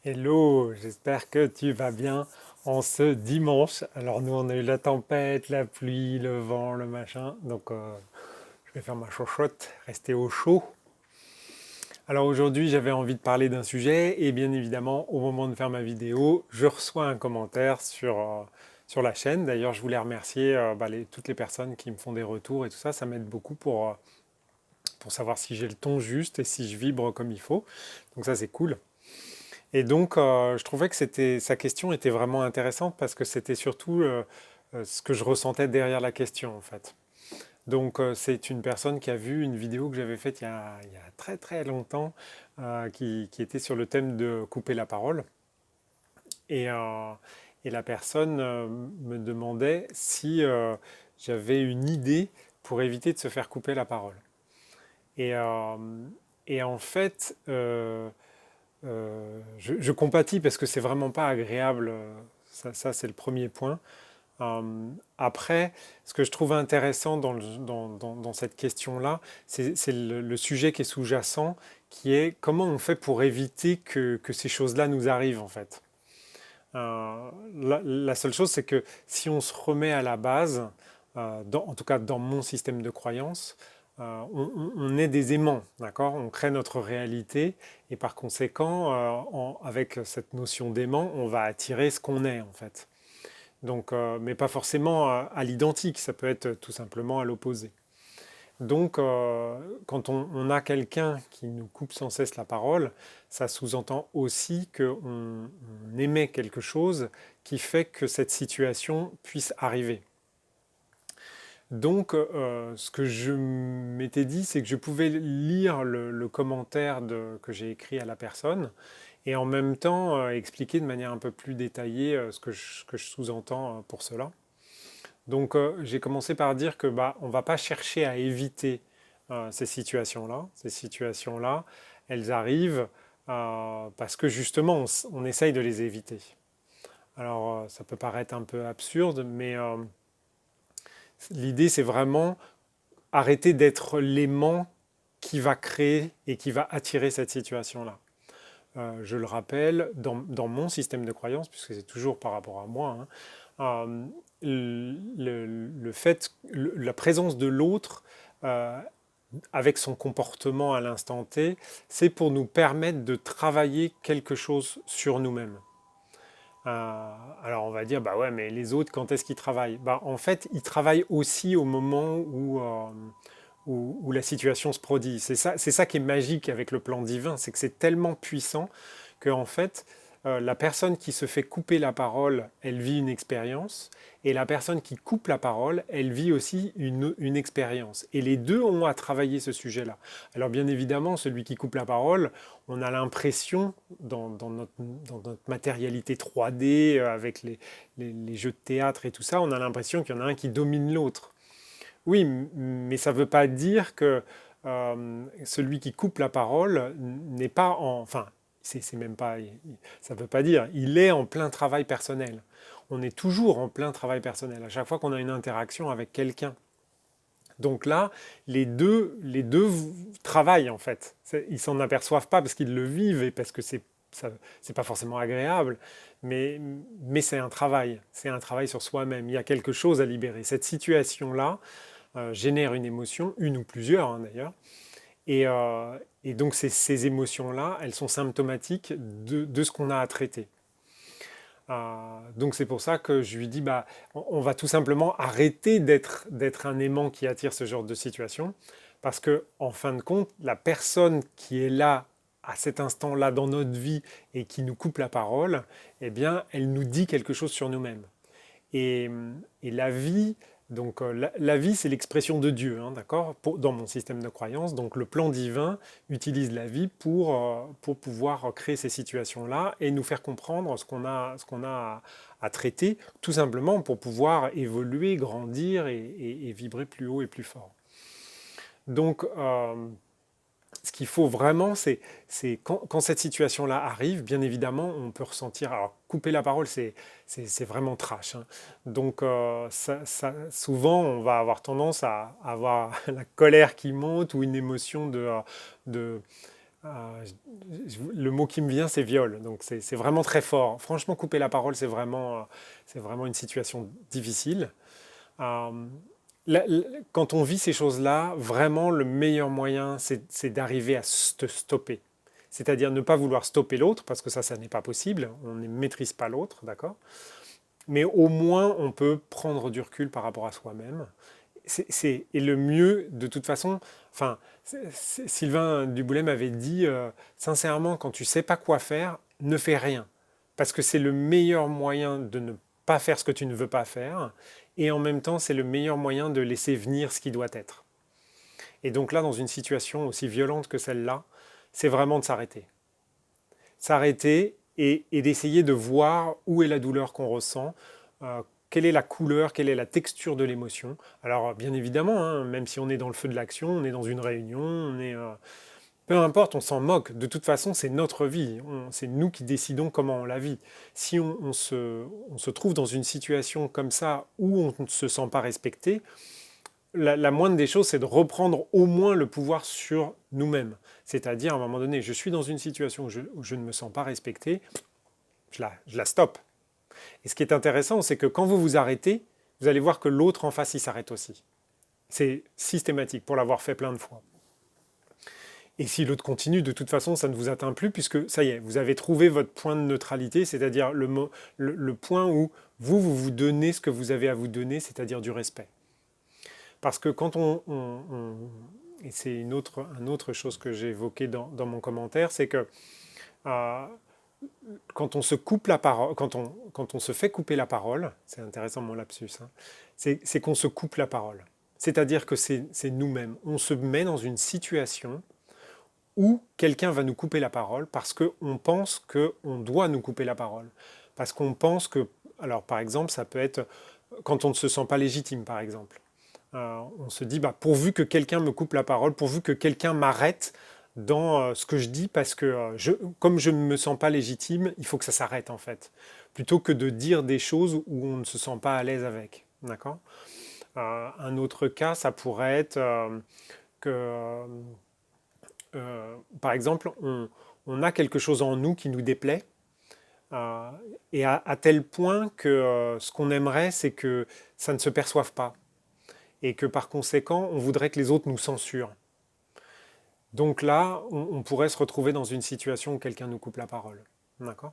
Hello, j'espère que tu vas bien en ce dimanche. Alors nous on a eu la tempête, la pluie, le vent, le machin, donc je vais faire ma chochotte, rester au chaud. Alors aujourd'hui j'avais envie de parler d'un sujet et bien évidemment au moment de faire ma vidéo, je reçois un commentaire sur la chaîne. D'ailleurs je voulais remercier toutes les personnes qui me font des retours et tout ça, ça m'aide beaucoup pour savoir si j'ai le ton juste et si je vibre comme il faut. Donc ça c'est cool. Et donc, je trouvais que sa question était vraiment intéressante parce que c'était surtout ce que je ressentais derrière la question, en fait. Donc, c'est une personne qui a vu une vidéo que j'avais faite il y a très très longtemps, qui était sur le thème de couper la parole. Et, euh, et la personne me demandait si j'avais une idée pour éviter de se faire couper la parole. Et, euh, et en fait, je compatis parce que c'est vraiment pas agréable. Ça, c'est le premier point. Après, ce que je trouve intéressant dans cette question-là, c'est le sujet qui est sous-jacent, qui est comment on fait pour éviter que ces choses-là nous arrivent en fait. La seule chose, c'est que si on se remet à la base, en tout cas dans mon système de croyance, on est des aimants, d'accord? On crée notre réalité et par conséquent, avec cette notion d'aimant, on va attirer ce qu'on est en fait. Donc, mais pas forcément à l'identique, ça peut être tout simplement à l'opposé. Donc, quand on a quelqu'un qui nous coupe sans cesse la parole, ça sous-entend aussi qu'on émet quelque chose qui fait que cette situation puisse arriver. Donc, ce que je m'étais dit, c'est que je pouvais lire le commentaire que j'ai écrit à la personne et en même temps expliquer de manière un peu plus détaillée ce que je sous-entends pour cela. Donc, j'ai commencé par dire que on ne va pas chercher à éviter ces situations-là. Ces situations-là, elles arrivent parce que justement, on essaye de les éviter. Alors, ça peut paraître un peu absurde, mais l'idée, c'est vraiment arrêter d'être l'aimant qui va créer et qui va attirer cette situation-là. Je le rappelle, dans mon système de croyance, puisque c'est toujours par rapport à moi, hein, euh, le fait, la présence de l'autre avec son comportement à l'instant T, c'est pour nous permettre de travailler quelque chose sur nous-mêmes. Alors on va dire, bah ouais, mais les autres, quand est-ce qu'ils travaillent? En fait, ils travaillent aussi au moment où la situation se produit. C'est ça qui est magique avec le plan divin, c'est que c'est tellement puissant que en fait, la personne qui se fait couper la parole, elle vit une expérience, et la personne qui coupe la parole, elle vit aussi une expérience. Et les deux ont à travailler ce sujet-là. Alors bien évidemment, celui qui coupe la parole, on a l'impression, dans notre matérialité 3D, avec les jeux de théâtre et tout ça, on a l'impression qu'il y en a un qui domine l'autre. Oui, mais ça ne veut pas dire que celui qui coupe la parole n'est pas en... Enfin, c'est même pas... Ça ne veut pas dire. Il est en plein travail personnel. On est toujours en plein travail personnel à chaque fois qu'on a une interaction avec quelqu'un. Donc là, les deux travaillent en fait. Ils s'en aperçoivent pas parce qu'ils le vivent et parce que c'est pas forcément agréable, mais c'est un travail sur soi-même. Il y a quelque chose à libérer. Cette situation-là, génère une émotion, une ou plusieurs hein, d'ailleurs. Et donc ces émotions-là, elles sont symptomatiques de ce qu'on a à traiter. Donc c'est pour ça que je lui dis, on va tout simplement arrêter d'être un aimant qui attire ce genre de situation, parce que en fin de compte, la personne qui est là à cet instant-là dans notre vie et qui nous coupe la parole, eh bien, elle nous dit quelque chose sur nous-mêmes. Et, et la vie, donc la vie, c'est l'expression de Dieu, hein, d'accord, dans mon système de croyance. Donc le plan divin utilise la vie pour pouvoir créer ces situations-là et nous faire comprendre ce qu'on a à traiter, tout simplement pour pouvoir évoluer, grandir et vibrer plus haut et plus fort. Donc, ce qu'il faut vraiment, c'est quand cette situation-là arrive, bien évidemment, on peut ressentir. Alors, couper la parole, c'est vraiment trash, hein. Donc, souvent, on va avoir tendance à avoir la colère qui monte ou une émotion de le mot qui me vient, c'est viol. Donc c'est vraiment très fort. Franchement, couper la parole, c'est vraiment une situation difficile. Euh, Quand on vit ces choses-là, vraiment, le meilleur moyen, c'est d'arriver à te stopper. C'est-à-dire ne pas vouloir stopper l'autre, parce que ça n'est pas possible. On ne maîtrise pas l'autre, d'accord? Mais au moins, on peut prendre du recul par rapport à soi-même. Et le mieux, de toute façon, enfin, Sylvain Duboulet m'avait dit, sincèrement, quand tu sais pas quoi faire, ne fais rien. Parce que c'est le meilleur moyen de ne pas faire ce que tu ne veux pas faire. Et en même temps, c'est le meilleur moyen de laisser venir ce qui doit être. Et donc là, dans une situation aussi violente que celle-là, c'est vraiment de s'arrêter. S'arrêter et d'essayer de voir où est la douleur qu'on ressent, quelle est la couleur, quelle est la texture de l'émotion. Alors bien évidemment, hein, même si on est dans le feu de l'action, on est dans une réunion, peu importe, on s'en moque. De toute façon, c'est notre vie. C'est nous qui décidons comment on la vit. Si on se trouve dans une situation comme ça où on ne se sent pas respecté, la moindre des choses, c'est de reprendre au moins le pouvoir sur nous-mêmes. C'est-à-dire, à un moment donné, je suis dans une situation où je ne me sens pas respecté, je la stoppe. Et ce qui est intéressant, c'est que quand vous vous arrêtez, vous allez voir que l'autre en face, il s'arrête aussi. C'est systématique pour l'avoir fait plein de fois. Et si l'autre continue, de toute façon, ça ne vous atteint plus, puisque ça y est, vous avez trouvé votre point de neutralité, c'est-à-dire le point où vous donnez ce que vous avez à vous donner, c'est-à-dire du respect. Parce que quand et c'est une autre chose que j'ai évoquée dans mon commentaire, c'est que euh, quand on se coupe la parole, quand on se fait couper la parole, c'est intéressant mon lapsus, hein, c'est qu'on se coupe la parole. C'est-à-dire que c'est nous-mêmes. On se met dans une situation où quelqu'un va nous couper la parole parce qu'on pense qu'on doit nous couper la parole. Parce qu'on pense que, alors par exemple, ça peut être quand on ne se sent pas légitime, par exemple. On se dit, bah, pourvu que quelqu'un me coupe la parole, pourvu que quelqu'un m'arrête dans ce que je dis, parce que comme je ne me sens pas légitime, il faut que ça s'arrête en fait. Plutôt que de dire des choses où on ne se sent pas à l'aise avec. D'accord. Un autre cas, ça pourrait être que, par exemple, on a quelque chose en nous qui nous déplaît, et à tel point que ce qu'on aimerait, c'est que ça ne se perçoive pas. Et que par conséquent, on voudrait que les autres nous censurent. Donc là, on pourrait se retrouver dans une situation où quelqu'un nous coupe la parole. D'accord.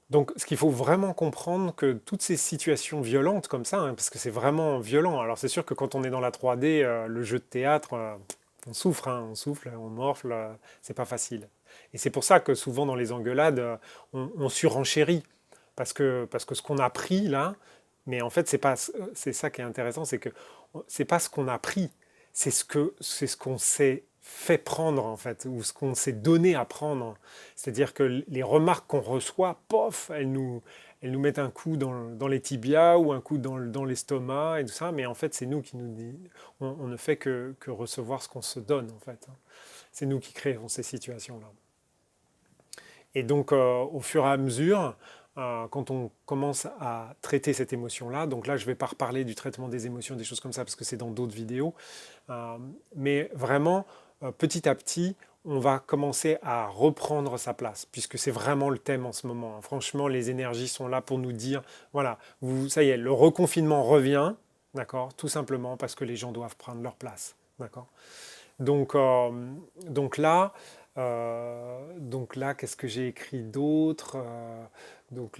Donc ce qu'il faut vraiment comprendre, que toutes ces situations violentes comme ça, hein, parce que c'est vraiment violent, alors c'est sûr que quand on est dans la 3D, le jeu de théâtre, on souffre, hein, on souffle, on morfle, c'est pas facile. Et c'est pour ça que souvent dans les engueulades, on surenchérit, parce que ce qu'on a pris là, mais en fait c'est ça qui est intéressant, c'est que c'est pas ce qu'on a pris, c'est ce qu'on s'est fait prendre en fait, ou ce qu'on s'est donné à prendre. C'est-à-dire que les remarques qu'on reçoit, pof, elles nous mettent un coup dans les tibias ou un coup dans l'estomac et tout ça, mais en fait c'est nous qui nous dit, on ne fait que recevoir ce qu'on se donne en fait. C'est nous qui créons ces situations-là. Et donc au fur et à mesure, quand on commence à traiter cette émotion-là, donc là je ne vais pas reparler du traitement des émotions, des choses comme ça, parce que c'est dans d'autres vidéos, mais vraiment, petit à petit, on va commencer à reprendre sa place, puisque c'est vraiment le thème en ce moment, hein. Franchement, les énergies sont là pour nous dire, voilà, ça y est, le reconfinement revient, d'accord, tout simplement parce que les gens doivent prendre leur place, d'accord. Donc, donc là, qu'est-ce que j'ai écrit d'autre, donc,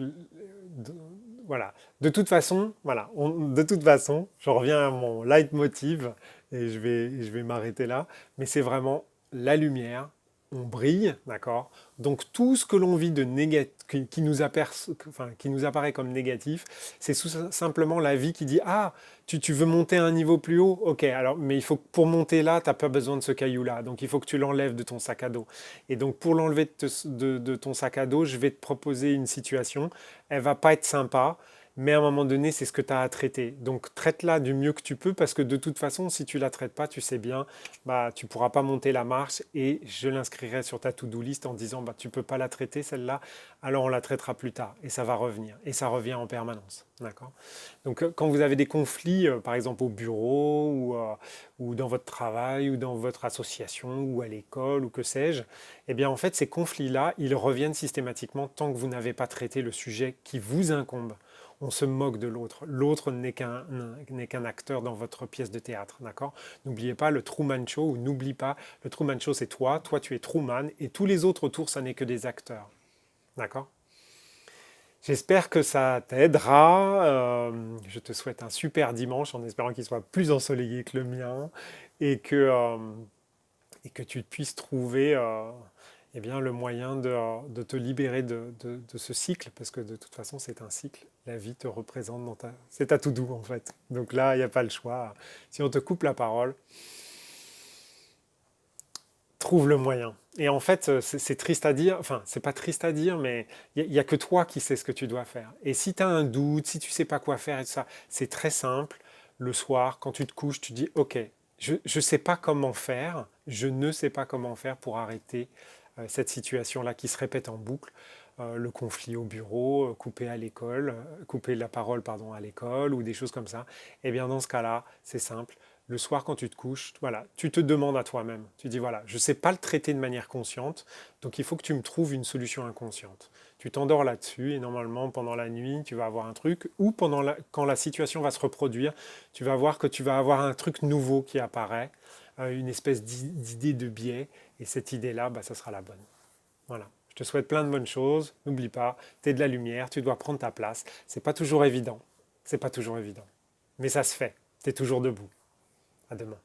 voilà. De toute façon, voilà. De toute façon, je reviens à mon leitmotiv et je vais m'arrêter là. Mais c'est vraiment la lumière. On brille, d'accord. Donc tout ce que l'on vit de négatif, qui nous apparaît comme négatif, c'est simplement la vie qui dit ah, tu veux monter à un niveau plus haut, ok. Alors, mais il faut que pour monter là, t'as pas besoin de ce caillou-là. Donc il faut que tu l'enlèves de ton sac à dos. Et donc pour l'enlever de ton sac à dos, je vais te proposer une situation. Elle va pas être sympa, mais à un moment donné, c'est ce que tu as à traiter. Donc traite-la du mieux que tu peux, parce que de toute façon, si tu la traites pas, tu sais bien, bah, tu pourras pas monter la marche, et je l'inscrirai sur ta to-do list en disant bah, tu peux pas la traiter celle-là, alors on la traitera plus tard, et ça va revenir, et ça revient en permanence. D'accord? Donc, quand vous avez des conflits, par exemple au bureau ou dans votre travail ou dans votre association ou à l'école ou que sais-je, eh bien, en fait, ces conflits-là, ils reviennent systématiquement tant que vous n'avez pas traité le sujet qui vous incombe. On se moque de l'autre. L'autre n'est qu'un acteur dans votre pièce de théâtre, d'accord? N'oubliez pas le Truman Show, ou n'oublie pas, le Truman Show, c'est toi tu es Truman, et tous les autres autour, ça n'est que des acteurs, d'accord? J'espère que ça t'aidera. Je te souhaite un super dimanche en espérant qu'il soit plus ensoleillé que le mien et que tu puisses trouver eh bien, le moyen de te libérer de ce cycle, parce que de toute façon, c'est un cycle. La vie te représente dans ta... C'est à tout doux, en fait. Donc là, il n'y a pas le choix. Si on te coupe la parole, trouve le moyen. Et en fait, c'est triste à dire, enfin, c'est pas triste à dire, mais il n'y a, que toi qui sais ce que tu dois faire. Et si tu as un doute, si tu sais pas quoi faire et tout ça, c'est très simple. Le soir, quand tu te couches, tu dis, OK, je ne sais pas comment faire, je ne sais pas comment faire pour arrêter cette situation-là qui se répète en boucle. Le conflit au bureau, couper à l'école, couper la parole pardon, à l'école ou des choses comme ça. Eh bien, dans ce cas-là, c'est simple. Le soir, quand tu te couches, voilà, tu te demandes à toi-même. Tu dis, voilà, je ne sais pas le traiter de manière consciente, donc il faut que tu me trouves une solution inconsciente. Tu t'endors là-dessus et normalement, pendant la nuit, tu vas avoir un truc, ou quand la situation va se reproduire, tu vas voir que tu vas avoir un truc nouveau qui apparaît, une espèce d'idée de biais, et cette idée-là, bah, ça sera la bonne. Voilà. Je te souhaite plein de bonnes choses. N'oublie pas, tu es de la lumière, tu dois prendre ta place. C'est pas toujours évident. C'est pas toujours évident. Mais ça se fait. Tu es toujours debout. À demain.